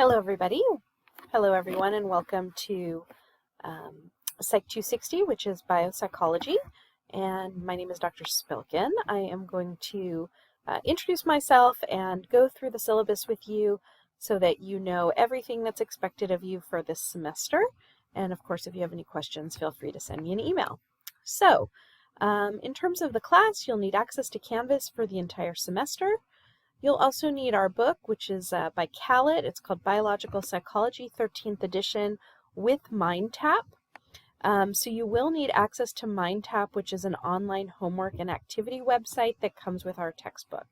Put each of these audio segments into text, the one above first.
Hello everybody, hello everyone, and welcome to Psych 260, which is biopsychology, and my name is Dr. Spilkin. I am going to introduce myself and go through the syllabus with you so that you know everything that's expected of you for this semester, and of course if you have any questions, feel free to send me an email. So, in terms of the class, you'll need access to Canvas for the entire semester. You'll also need our book, which is by Calit. It's called Biological Psychology, 13th edition, with MindTap. So you will need access to MindTap, which is an online homework and activity website that comes with our textbook.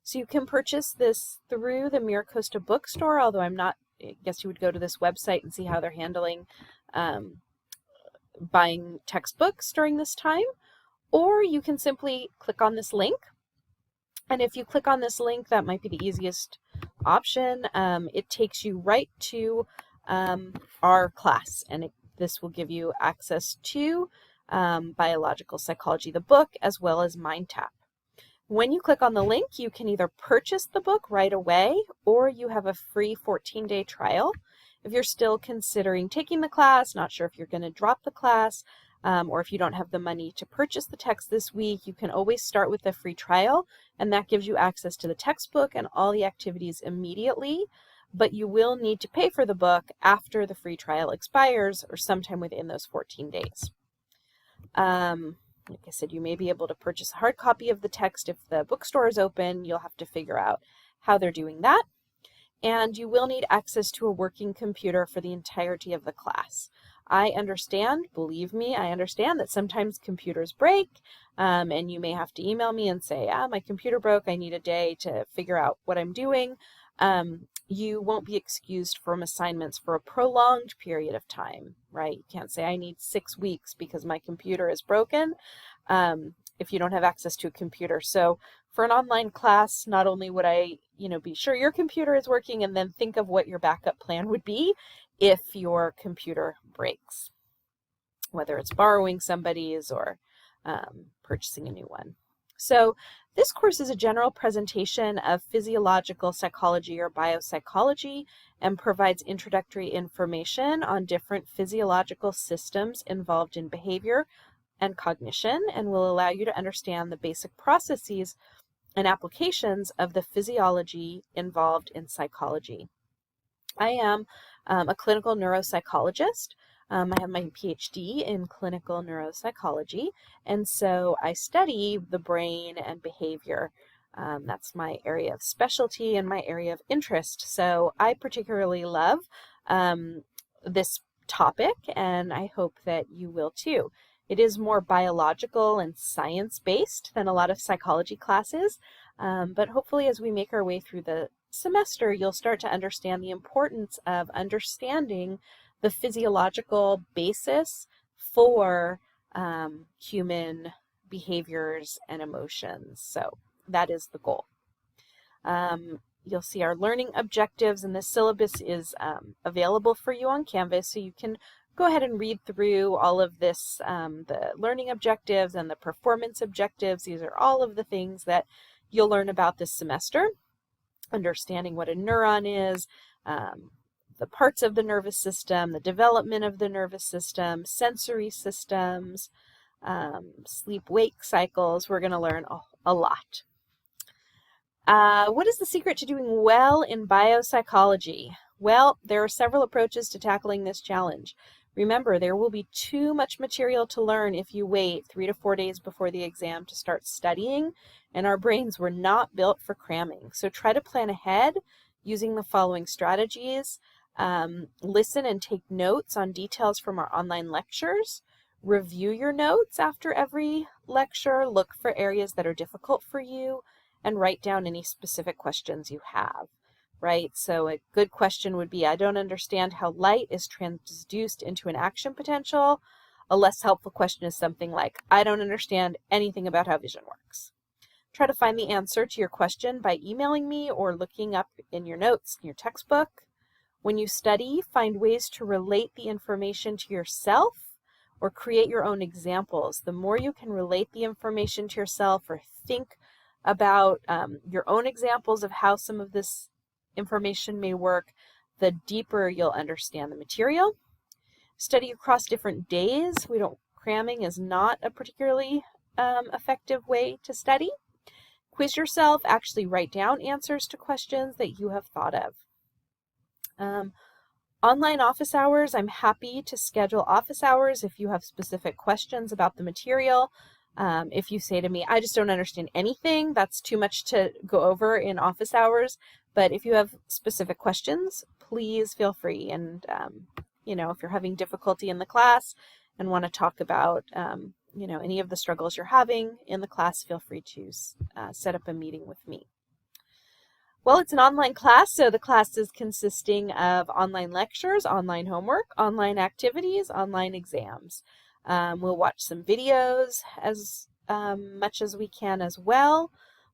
So you can purchase this through the MiraCosts bookstore, although I guess you would go to this website and see how they're handling buying textbooks during this time. Or you can simply click on this link. And if you click on this link, that might be the easiest option. It takes you right to our class, and this will give you access to Biological Psychology, the book, as well as MindTap. When you click on the link, you can either purchase the book right away, or you have a free 14-day trial. If you're still considering taking the class, not sure if you're going to drop the class, or if you don't have the money to purchase the text this week, you can always start with the free trial, and that gives you access to the textbook and all the activities immediately, but you will need to pay for the book after the free trial expires or sometime within those 14 days. Like I said, you may be able to purchase a hard copy of the text if the bookstore is open. You'll have to figure out how they're doing that. And you will need access to a working computer for the entirety of the class. I understand, believe me, I understand that sometimes computers break, and you may have to email me and say, my computer broke, I need a day to figure out what I'm doing. You won't be excused from assignments for a prolonged period of time, right? You can't say, I need 6 weeks because my computer is broken, if you don't have access to a computer. So for an online class, not only would I, be sure your computer is working, and then think of what your backup plan would be if your computer breaks, whether it's borrowing somebody's or purchasing a new one. So this course is a general presentation of physiological psychology or biopsychology and provides introductory information on different physiological systems involved in behavior and cognition, and will allow you to understand the basic processes and applications of the physiology involved in psychology. I am a clinical neuropsychologist. I have my PhD in clinical neuropsychology, and so I study the brain and behavior. That's my area of specialty and my area of interest. So I particularly love this topic, and I hope that you will too. It is more biological and science-based than a lot of psychology classes, but hopefully as we make our way through the semester, you'll start to understand the importance of understanding the physiological basis for human behaviors and emotions. So that is the goal. You'll see our learning objectives, and the syllabus is available for you on Canvas, so you can go ahead and read through all of this, the learning objectives and the performance objectives. These are all of the things that you'll learn about this semester. Understanding what a neuron is, the parts of the nervous system, the development of the nervous system, sensory systems, sleep-wake cycles. We're going to learn a lot. What is the secret to doing well in biopsychology? Well, there are several approaches to tackling this challenge. Remember, there will be too much material to learn if you wait 3 to 4 days before the exam to start studying, and our brains were not built for cramming. So try to plan ahead using the following strategies. Listen and take notes on details from our online lectures. Review your notes after every lecture. Look for areas that are difficult for you, and write down any specific questions you have. Right? So a good question would be, I don't understand how light is transduced into an action potential. A less helpful question is something like, I don't understand anything about how vision works. Try to find the answer to your question by emailing me or looking up in your notes in your textbook. When you study, find ways to relate the information to yourself or create your own examples. The more you can relate the information to yourself or think about your own examples of how some of this information may work, the deeper you'll understand the material. Study across different days. Cramming is not a particularly effective way to study. Quiz yourself, actually write down answers to questions that you have thought of. Online office hours, I'm happy to schedule office hours if you have specific questions about the material. If you say to me, I just don't understand anything, that's too much to go over in office hours. But if you have specific questions, please feel free. And, if you're having difficulty in the class and want to talk about, any of the struggles you're having in the class, feel free to set up a meeting with me. Well, it's an online class, so the class is consisting of online lectures, online homework, online activities, online exams. We'll watch some videos as much as we can as well.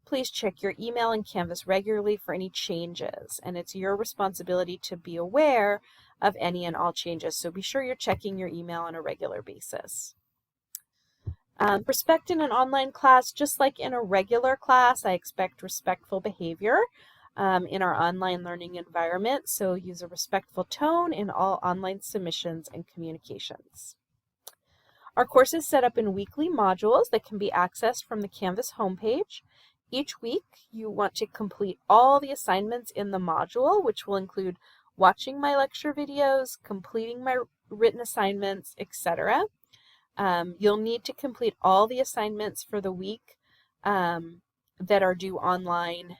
Please check your email and Canvas regularly for any changes, and it's your responsibility to be aware of any and all changes, so be sure you're checking your email on a regular basis. Respect in an online class, just like in a regular class, I expect respectful behavior in our online learning environment, so use a respectful tone in all online submissions and communications. Our course is set up in weekly modules that can be accessed from the Canvas homepage. Each week, you want to complete all the assignments in the module, which will include watching my lecture videos, completing my written assignments, etc. You'll need to complete all the assignments for the week that are due online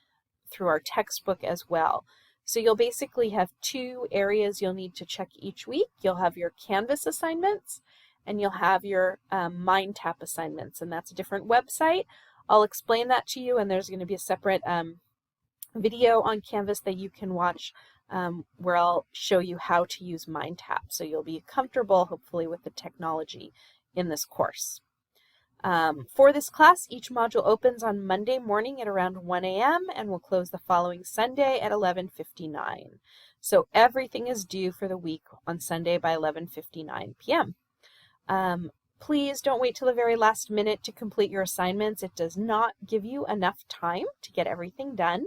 through our textbook as well. So you'll basically have two areas you'll need to check each week. You'll have your Canvas assignments and you'll have your MindTap assignments, and that's a different website. I'll explain that to you, and there's going to be a separate video on Canvas that you can watch where I'll show you how to use MindTap, so you'll be comfortable, hopefully, with the technology in this course. For this class, each module opens on Monday morning at around 1 a.m. and will close the following Sunday at 11:59. So everything is due for the week on Sunday by 11:59 p.m. Please don't wait till the very last minute to complete your assignments. It does not give you enough time to get everything done.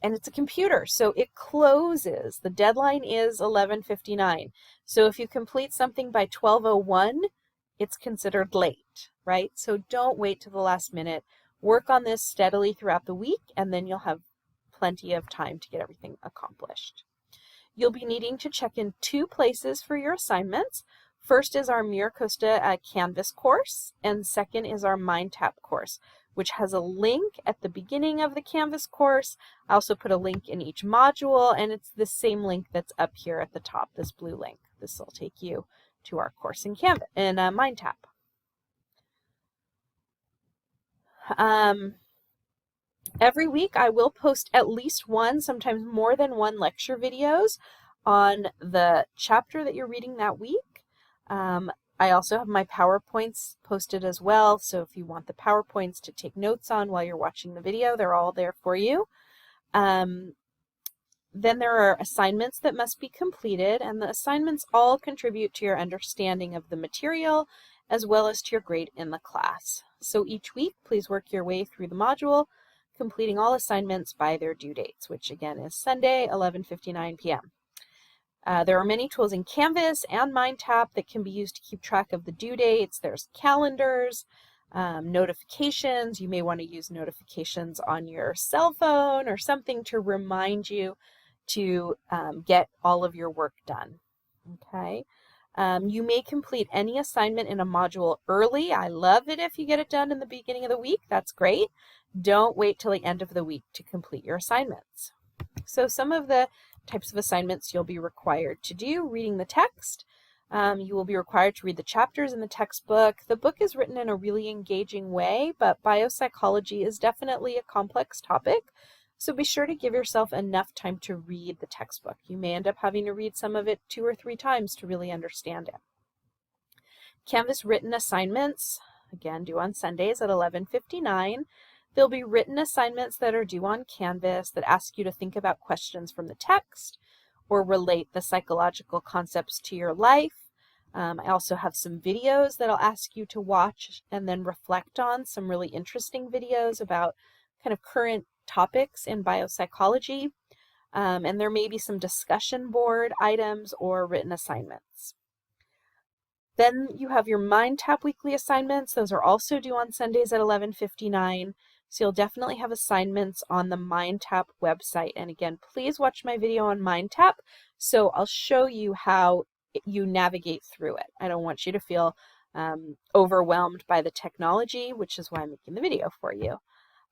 And it's a computer, so it closes. The deadline is 11:59. So if you complete something by 12:01, it's considered late, right? So don't wait till the last minute. Work on this steadily throughout the week, and then you'll have plenty of time to get everything accomplished. You'll be needing to check in two places for your assignments. First is our MiraCosts Canvas course, and second is our MindTap course, which has a link at the beginning of the Canvas course. I also put a link in each module, and it's the same link that's up here at the top, this blue link. This will take you to our course in Canvas and MindTap. Every week I will post at least one, sometimes more than one lecture videos on the chapter that you're reading that week. I also have my PowerPoints posted as well, so if you want the PowerPoints to take notes on while you're watching the video, they're all there for you. Then there are assignments that must be completed, and the assignments all contribute to your understanding of the material as well as to your grade in the class. So each week, please work your way through the module, completing all assignments by their due dates, which again is Sunday, 11:59 p.m. There are many tools in Canvas and MindTap that can be used to keep track of the due dates. There's calendars, notifications. You may want to use notifications on your cell phone or something to remind you to get all of your work done. Okay. You may complete any assignment in a module early. I love it if you get it done in the beginning of the week. That's great. Don't wait till the end of the week to complete your assignments. So some of the types of assignments you'll be required to do: reading the text. You will be required to read the chapters in the textbook. The book is written in a really engaging way, but biopsychology is definitely a complex topic, so be sure to give yourself enough time to read the textbook. You may end up having to read some of it 2 or 3 times to really understand it. Canvas written assignments, again, due on Sundays at 11:59. There'll be written assignments that are due on Canvas that ask you to think about questions from the text or relate the psychological concepts to your life. I also have some videos that I'll ask you to watch and then reflect on, some really interesting videos about kind of current topics in biopsychology. and there may be some discussion board items or written assignments. Then you have your MindTap weekly assignments. Those are also due on Sundays at 11:59. So you'll definitely have assignments on the MindTap website. And again, please watch my video on MindTap. So I'll show you how you navigate through it. I don't want you to feel overwhelmed by the technology, which is why I'm making the video for you.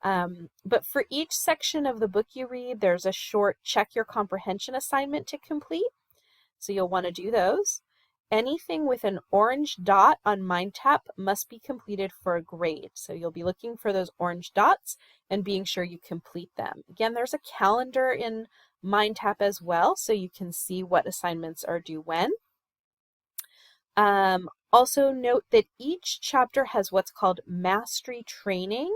But for each section of the book you read, there's a short check your comprehension assignment to complete. So you'll want to do those. Anything with an orange dot on MindTap must be completed for a grade. So you'll be looking for those orange dots and being sure you complete them. Again, there's a calendar in MindTap as well, so you can see what assignments are due when. Also note that each chapter has what's called mastery training,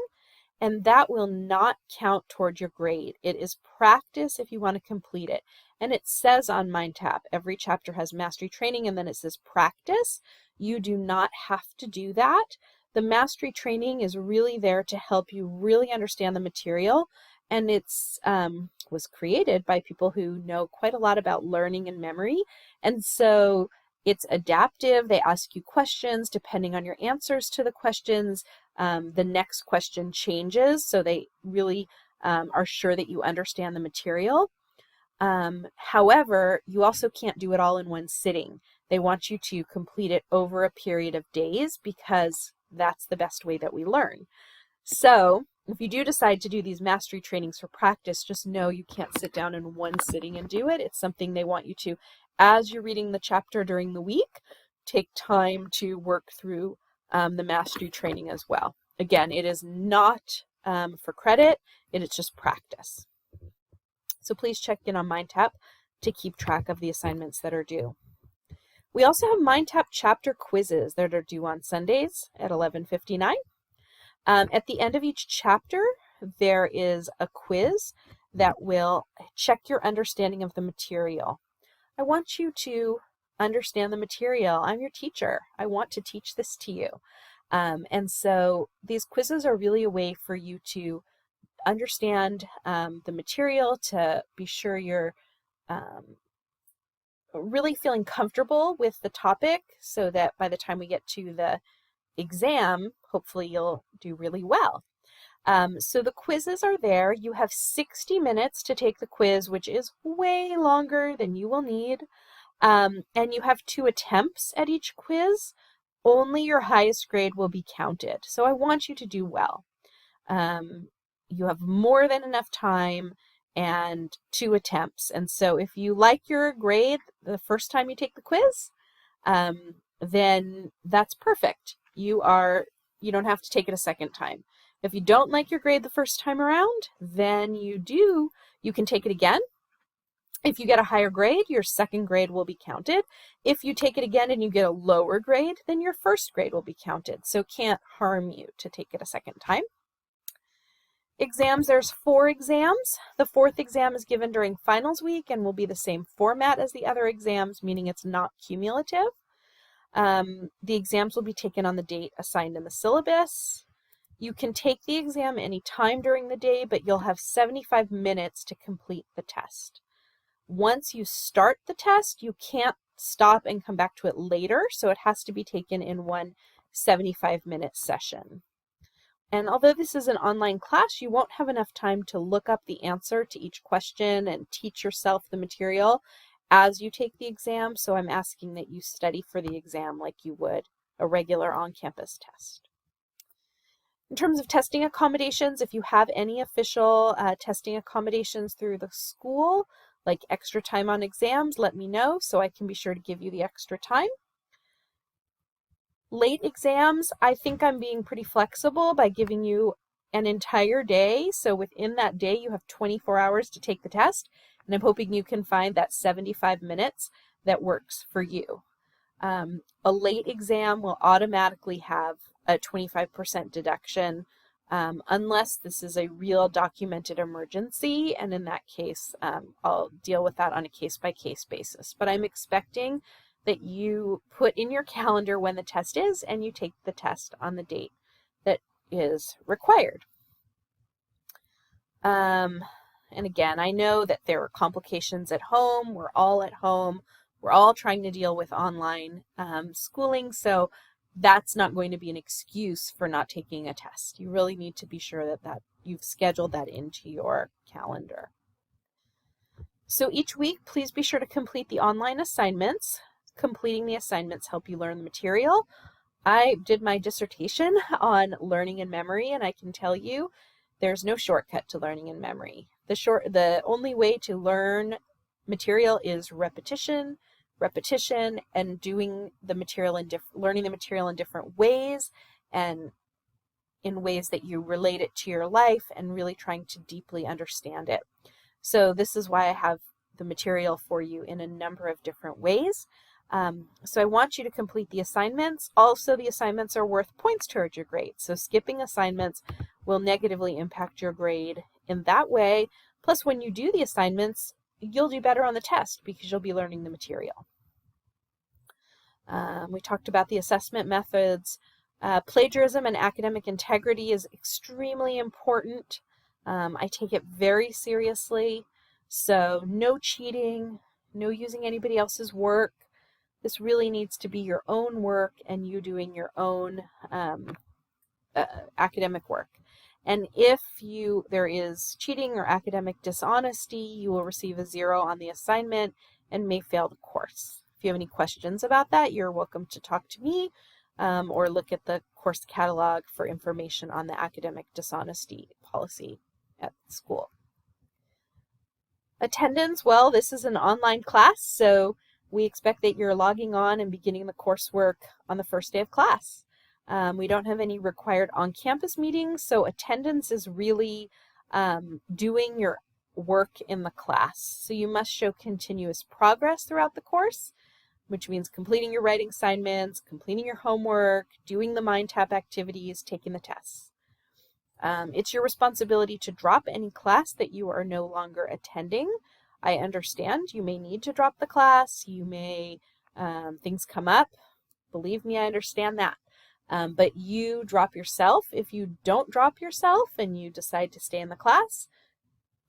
and that will not count toward your grade. It is practice if you want to complete it. And it says on MindTap, every chapter has mastery training, and then it says practice. You do not have to do that. The mastery training is really there to help you really understand the material, and it's was created by people who know quite a lot about learning and memory. And so it's adaptive. They ask you questions. Depending on your answers to the questions, the next question changes, so they really are sure that you understand the material. However, you also can't do it all in one sitting. They want you to complete it over a period of days because that's the best way that we learn. So if you do decide to do these mastery trainings for practice, just know you can't sit down in one sitting and do it. It's something they want you to, as you're reading the chapter during the week, take time to work through the mastery training as well. Again, it is not for credit, it is just practice. So please check in on MindTap to keep track of the assignments that are due. We also have MindTap chapter quizzes that are due on Sundays at 11:59. At the end of each chapter, there is a quiz that will check your understanding of the material. I want you to understand the material. I'm your teacher. I want to teach this to you. And so these quizzes are really a way for you to understand the material, to be sure you're really feeling comfortable with the topic, so that by the time we get to the exam, hopefully you'll do really well. So the quizzes are there. You have 60 minutes to take the quiz, which is way longer than you will need. And you have 2 attempts at each quiz. Only your highest grade will be counted. So I want you to do well. You have more than enough time and 2 attempts. And so if you like your grade the first time you take the quiz, then that's perfect. You don't have to take it a second time. If you don't like your grade the first time around, then you can take it again. If you get a higher grade, your second grade will be counted. If you take it again and you get a lower grade, then your first grade will be counted. So it can't harm you to take it a second time. Exams, there's 4 exams. The 4th exam is given during finals week and will be the same format as the other exams, meaning it's not cumulative. The exams will be taken on the date assigned in the syllabus. You can take the exam any time during the day, but you'll have 75 minutes to complete the test. Once you start the test, you can't stop and come back to it later, so it has to be taken in one 75-minute session. And although this is an online class, you won't have enough time to look up the answer to each question and teach yourself the material as you take the exam, so I'm asking that you study for the exam like you would a regular on-campus test. In terms of testing accommodations, if you have any official testing accommodations through the school, like extra time on exams, let me know so I can be sure to give you the extra time. Late exams, I think I'm being pretty flexible by giving you an entire day. So within that day, you have 24 hours to take the test, and I'm hoping you can find that 75 minutes that works for you. A late exam will automatically have a 25% deduction unless this is a real documented emergency, and in that case, I'll deal with that on a case-by-case basis. But I'm expecting that you put in your calendar when the test is, and you take the test on the date that is required. And And again, I know that there are complications at home. We're all at home. We're all trying to deal with online schooling, so that's not going to be an excuse for not taking a test. You really need to be sure that you've scheduled that into your calendar. So each week, please be sure to complete the online assignments. Completing the assignments help you learn the material. I did my dissertation on learning and memory, and I can tell you there's no shortcut to learning and memory. The only way to learn material is repetition, and doing the material learning the material in different ways, and in ways that you relate it to your life, and really trying to deeply understand it. So this is why I have the material for you in a number of different ways. So I want you to complete the assignments. Also, the assignments are worth points towards your grade. So skipping assignments will negatively impact your grade in that way. Plus, when you do the assignments, you'll do better on the test because you'll be learning the material. We talked about the assessment methods. Plagiarism and academic integrity is extremely important. I take it very seriously. So no cheating, no using anybody else's work. This really needs to be your own work and you doing your own academic work. And if there is cheating or academic dishonesty, you will receive a 0 on the assignment and may fail the course. If you have any questions about that, you're welcome to talk to me or look at the course catalog for information on the academic dishonesty policy at school. Attendance, well, this is an online class, so we expect that you're logging on and beginning the coursework on the first day of class. We don't have any required on-campus meetings, so attendance is really doing your work in the class. So you must show continuous progress throughout the course, which means completing your writing assignments, completing your homework, doing the MindTap activities, taking the tests. It's your responsibility to drop any class that you are no longer attending. I understand you may need to drop the class, you may, things come up. Believe me, I understand that. But you drop yourself. If you don't drop yourself and you decide to stay in the class,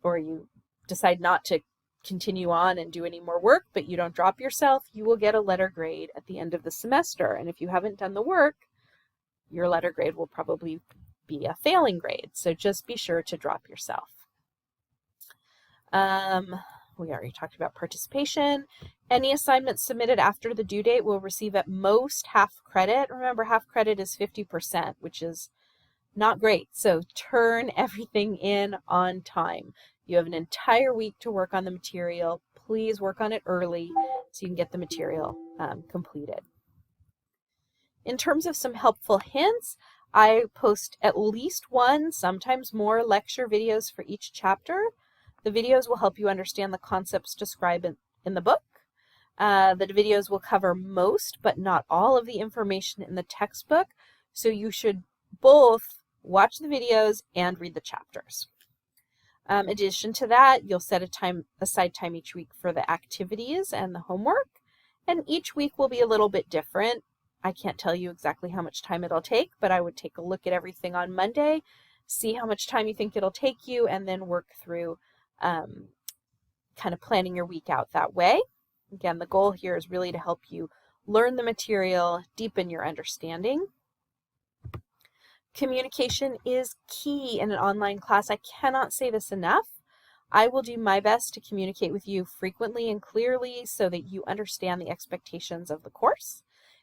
or you decide not to continue on and do any more work, but you don't drop yourself, you will get a letter grade at the end of the semester. And if you haven't done the work, your letter grade will probably be a failing grade. So just be sure to drop yourself. We already talked about participation. Any assignments submitted after the due date will receive at most half credit. Remember, half credit is 50%, which is not great. So turn everything in on time. You have an entire week to work on the material. Please work on it early so you can get the material completed. In terms of some helpful hints, I post at least one, sometimes more, lecture videos for each chapter. The videos will help you understand the concepts described in the book. The videos will cover most, but not all, of the information in the textbook, so you should both watch the videos and read the chapters. In addition to that, you'll set aside time each week for the activities and the homework, and each week will be a little bit different. I can't tell you exactly how much time it'll take, but I would take a look at everything on Monday, see how much time you think it'll take you, and then work through kind of planning your week out that way. Again, the goal here is really to help you learn the material, deepen your understanding. Communication is key in an online class. I cannot say this enough. I will do my best to communicate with you frequently and clearly so that you understand the expectations of the course.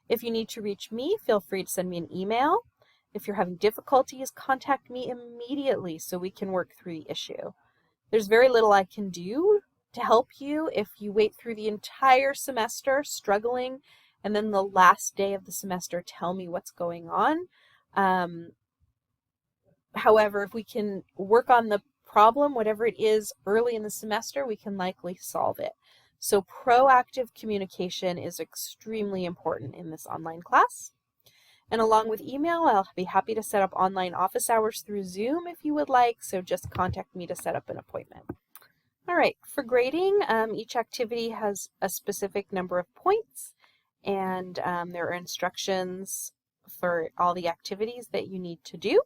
If you need to reach me, feel free to send me an email. If you're having difficulties, contact me immediately so we can work through the issue. There's very little I can do to help you if you wait through the entire semester struggling and then the last day of the semester tell me what's going on. However, if we can work on the problem, whatever it is, early in the semester, we can likely solve it. So proactive communication is extremely important in this online class. And along with email, I'll be happy to set up online office hours through Zoom if you would like, so just contact me to set up an appointment. All right, for grading, each activity has a specific number of points, and there are instructions for all the activities that you need to do.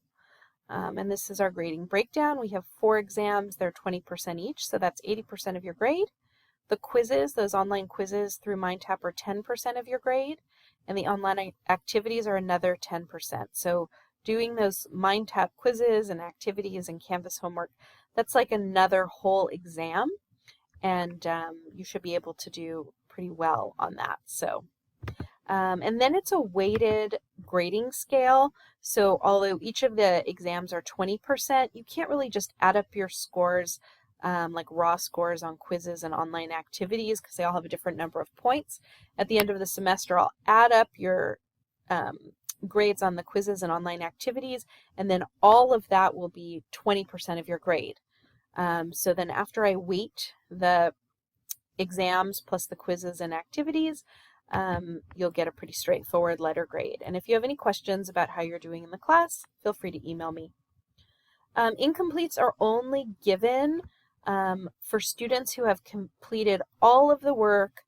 And this is our grading breakdown. We have 4 exams. They're 20% each, so that's 80% of your grade. The quizzes, those online quizzes through MindTap, are 10% of your grade, and the online activities are another 10%. So doing those MindTap quizzes and activities and Canvas homework, that's like another whole exam, and you should be able to do pretty well on that. So. And then it's a weighted grading scale. So although each of the exams are 20%, you can't really just add up your scores like raw scores on quizzes and online activities because they all have a different number of points. At the end of the semester, I'll add up your grades on the quizzes and online activities, and then all of that will be 20% of your grade. So then after I weight the exams plus the quizzes and activities, you'll get a pretty straightforward letter grade. And if you have any questions about how you're doing in the class, feel free to email me. Incompletes are only given for students who have completed all of the work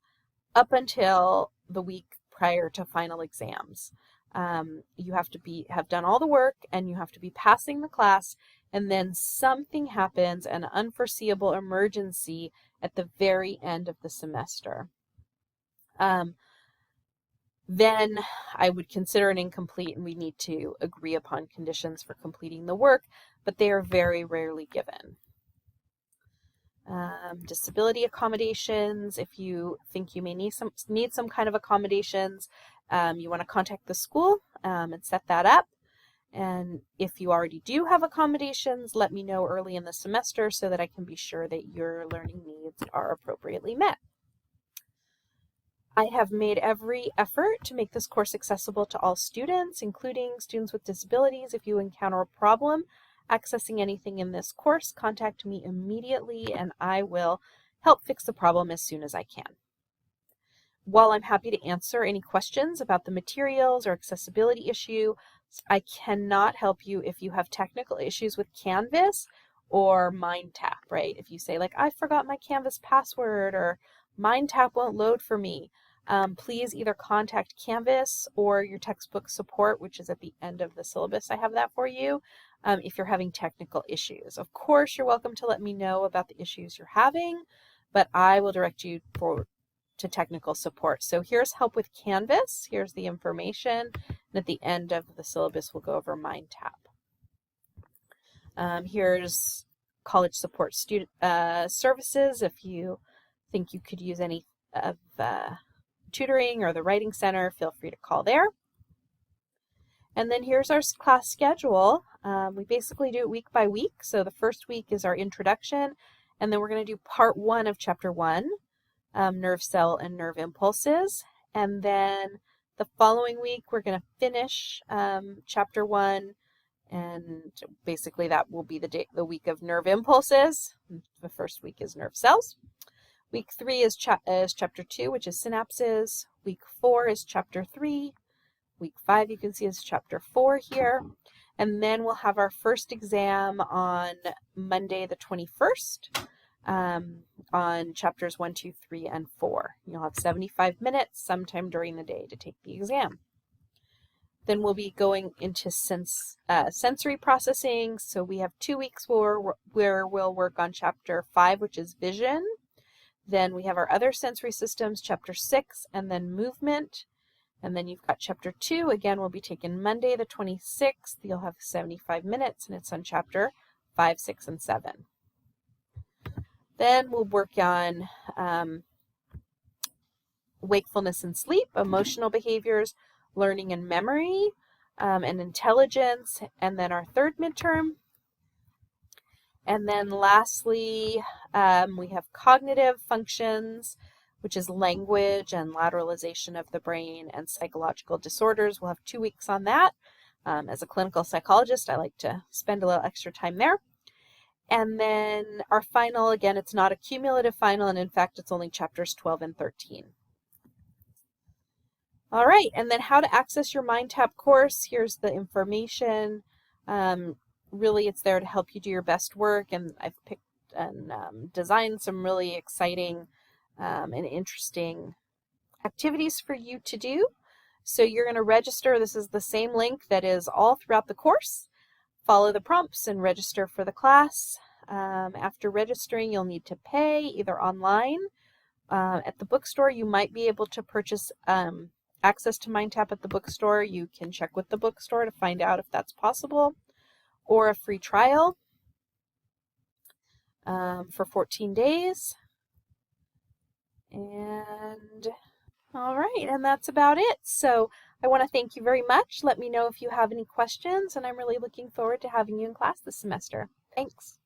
up until the week prior to final exams. You have to have done all the work, and you have to be passing the class, and then something happens, an unforeseeable emergency at the very end of the semester. Then I would consider an incomplete, and we need to agree upon conditions for completing the work, but they are very rarely given. Disability accommodations, if you think you may need some kind of accommodations, you want to contact the school and set that up. And if you already do have accommodations, let me know early in the semester so that I can be sure that your learning needs are appropriately met. I have made every effort to make this course accessible to all students, including students with disabilities. If you encounter a problem accessing anything in this course, contact me immediately and I will help fix the problem as soon as I can. While I'm happy to answer any questions about the materials or accessibility issue, I cannot help you if you have technical issues with Canvas or MindTap, right? If you say like, I forgot my Canvas password or MindTap won't load for me, please either contact Canvas or your textbook support, which is at the end of the syllabus. I have that for you if you're having technical issues. Of course, you're welcome to let me know about the issues you're having, but I will direct you to technical support. So here's help with Canvas. Here's the information. And at the end of the syllabus, we'll go over MindTap. Here's college support student services. If you think you could use any of tutoring or the writing center, feel free to call there. And then here's our class schedule. We basically do it week by week. So the first week is our introduction, and then we're going to do part 1 of chapter 1, nerve cell and nerve impulses. And then the following week, we're going to finish chapter 1, and basically that will be the week of nerve impulses. The first week is nerve cells. Week 3 is chapter 2, which is synapses. Week 4 is chapter 3. Week 5, you can see, is chapter 4 here. And then we'll have our first exam on Monday the 21st on chapters 1, 2, 3, and 4. You'll have 75 minutes sometime during the day to take the exam. Then we'll be going into sensory processing. So we have 2 weeks where we'll work on chapter 5, which is vision. Then we have our other sensory systems, chapter 6, and then movement. And then you've got chapter 2. Again, will be taken Monday the 26th. You'll have 75 minutes, and it's on chapter 5, 6, and 7. Then we'll work on wakefulness and sleep, emotional behaviors, learning and memory, and intelligence, and then our third midterm. And then lastly, we have cognitive functions, which is language and lateralization of the brain, and psychological disorders. We'll have 2 weeks on that. As a clinical psychologist, I like to spend a little extra time there. And then our final, again, it's not a cumulative final, and in fact, it's only chapters 12 and 13. All right, and then how to access your MindTap course. Here's the information. Really, it's there to help you do your best work, and I've picked and designed some really exciting and interesting activities for you to do. So you're going to register. This is the same link that is all throughout the course. follow the prompts and register for the class. After registering, you'll need to pay either online. At the bookstore, you might be able to purchase access to MindTap at the bookstore. You can check with the bookstore to find out if that's possible, or a free trial for 14 days. And all right, and that's about it. So I want to thank you very much. Let me know if you have any questions, and I'm really looking forward to having you in class this semester. Thanks.